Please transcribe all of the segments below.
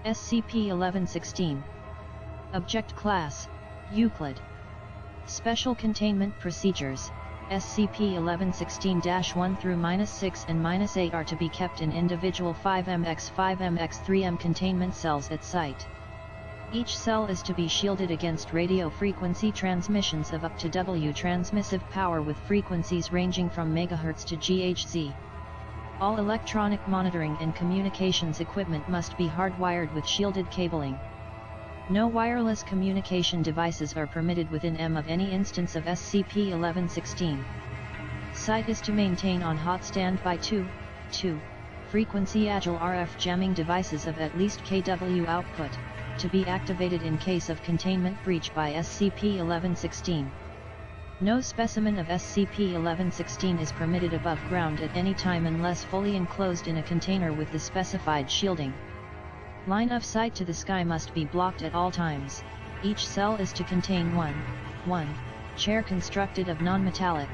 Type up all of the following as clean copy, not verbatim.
SCP-1116. Object Class: Euclid. Special Containment Procedures: SCP-1116-1 through -6 and -8 are to be kept in individual 5mx/5mx/3m containment cells at site. Each cell is to be shielded against radio frequency transmissions of up to W transmissive power with frequencies ranging from MHz to GHz. All electronic monitoring and communications equipment must be hardwired with shielded cabling. No wireless communication devices are permitted within m of any instance of SCP-1116. Site is to maintain on hot standby 2 frequency agile RF jamming devices of at least kW output, to be activated in case of containment breach by SCP-1116. No specimen of SCP-1116 is permitted above ground at any time unless fully enclosed in a container with the specified shielding. Line of sight to the sky must be blocked at all times. Each cell is to contain one chair constructed of non-metallic,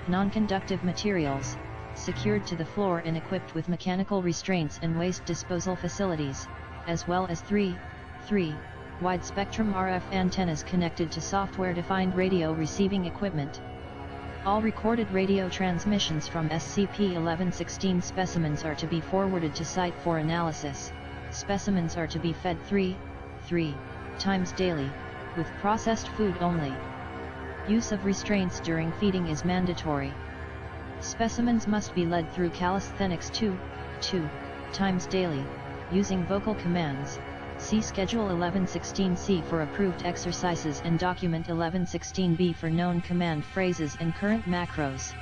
non-conductive materials, secured to the floor and equipped with mechanical restraints and waste disposal facilities, as well as three wide-spectrum RF antennas connected to software-defined radio receiving equipment. All recorded radio transmissions from SCP-1116 specimens are to be forwarded to site for analysis. Specimens are to be fed 3 times daily, with processed food only. Use of restraints during feeding is mandatory. Specimens must be led through calisthenics 2 times daily, using vocal commands. See Schedule 1116-C for approved exercises and Document 1116-B for known command phrases and current macros.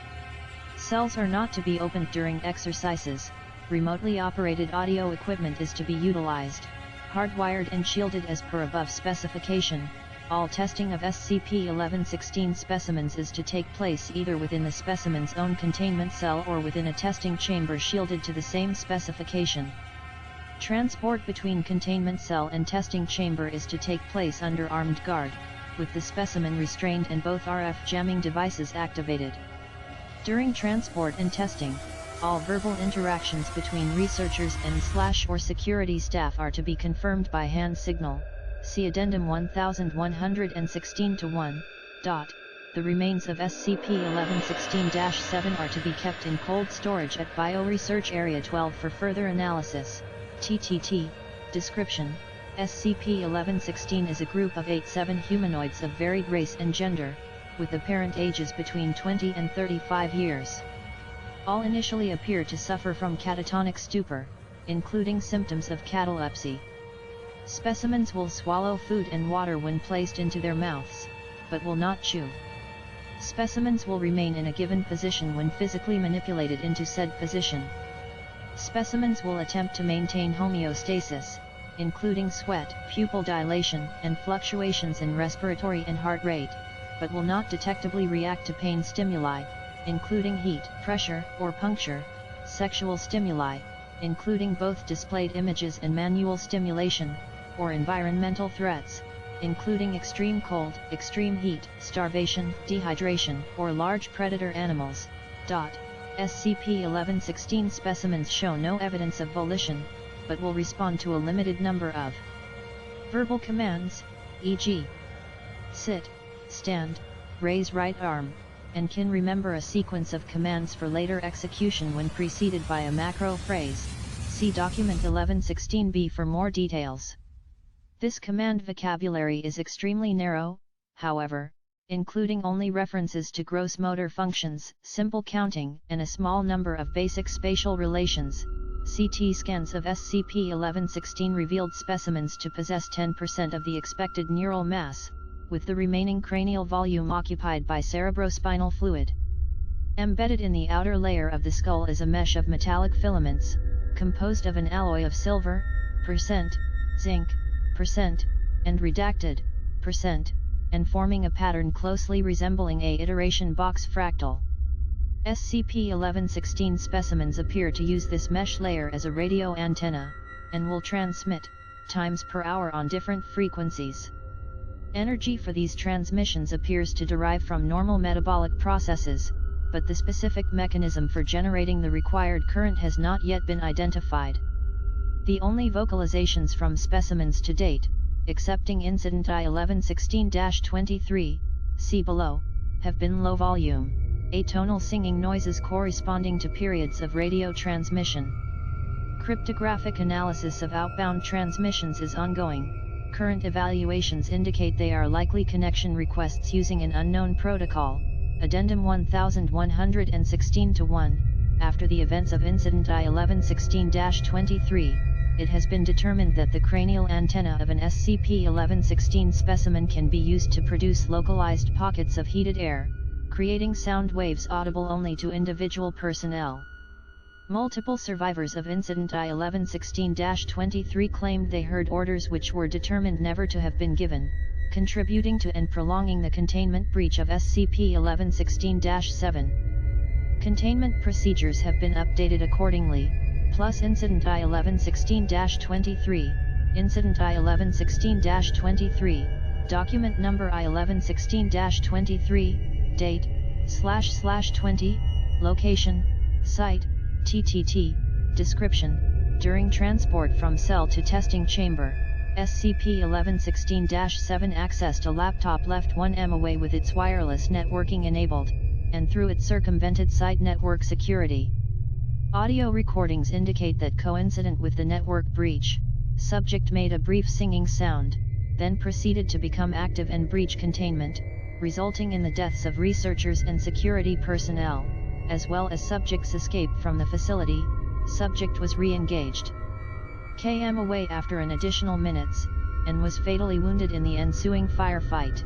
Cells are not to be opened during exercises. Remotely operated audio equipment is to be utilized, hardwired and shielded as per above specification. All testing of SCP-1116 specimens is to take place either within the specimen's own containment cell or within a testing chamber shielded to the same specification. Transport between containment cell and testing chamber is to take place under armed guard, with the specimen restrained and both RF jamming devices activated. During transport and testing, all verbal interactions between researchers and / or security staff are to be confirmed by hand signal. See Addendum 1116-1. The remains of SCP-1116-7 are to be kept in cold storage at Bioresearch Area 12 for further analysis. TTT. Description: SCP-1116 is a group of 7 humanoids of varied race and gender, with apparent ages between 20 and 35 years. All initially appear to suffer from catatonic stupor, including symptoms of catalepsy. Specimens will swallow food and water when placed into their mouths, but will not chew. Specimens will remain in a given position when physically manipulated into said position. Specimens will attempt to maintain homeostasis, including sweat, pupil dilation, and fluctuations in respiratory and heart rate, but will not detectably react to pain stimuli, including heat, pressure, or puncture, sexual stimuli, including both displayed images and manual stimulation, or environmental threats, including extreme cold, extreme heat, starvation, dehydration, or large predator animals. SCP-1116 specimens show no evidence of volition, but will respond to a limited number of verbal commands, e.g. sit, stand, raise right arm, and can remember a sequence of commands for later execution when preceded by a macro phrase. See Document 1116-B for more details. This command vocabulary is extremely narrow, however, including only references to gross motor functions, simple counting, and a small number of basic spatial relations. CT scans of SCP-1116 revealed specimens to possess 10% of the expected neural mass, with the remaining cranial volume occupied by cerebrospinal fluid. Embedded in the outer layer of the skull is a mesh of metallic filaments, composed of an alloy of silver, zinc, and redacted, and forming a pattern closely resembling a iteration box fractal. SCP-1116 specimens appear to use this mesh layer as a radio antenna, and will transmit, times per hour on different frequencies. Energy for these transmissions appears to derive from normal metabolic processes, but the specific mechanism for generating the required current has not yet been identified. The only vocalizations from specimens to date, excepting incident I-1116-23, see below, have been low volume, atonal singing noises corresponding to periods of radio transmission. Cryptographic analysis of outbound transmissions is ongoing. Current evaluations indicate they are likely connection requests using an unknown protocol. Addendum 1116-1. After the events of incident I-1116-23, it has been determined that the cranial antenna of an SCP-1116 specimen can be used to produce localized pockets of heated air, creating sound waves audible only to individual personnel. Multiple survivors of incident I-1116-23 claimed they heard orders which were determined never to have been given, contributing to and prolonging the containment breach of SCP-1116-7. Containment procedures have been updated accordingly, plus Incident I-1116-23, Incident I-1116-23, Document Number I-1116-23, Date, //20, Location, Site, TTT, Description, during transport from cell to testing chamber, SCP-1116-7 accessed a laptop left 1M away with its wireless networking enabled, and through it circumvented site network security. Audio recordings indicate that coincident with the network breach, subject made a brief singing sound, then proceeded to become active and breach containment, resulting in the deaths of researchers and security personnel, as well as subject's escape from the facility. Subject was re-engaged km away after an additional minutes, and was fatally wounded in the ensuing firefight.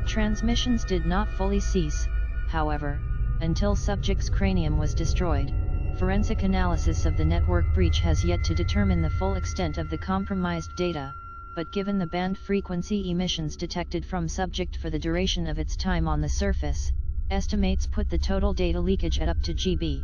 Transmissions did not fully cease, however, until subject's cranium was destroyed. Forensic analysis of the network breach has yet to determine the full extent of the compromised data, but given the band frequency emissions detected from subject for the duration of its time on the surface, estimates put the total data leakage at up to GB.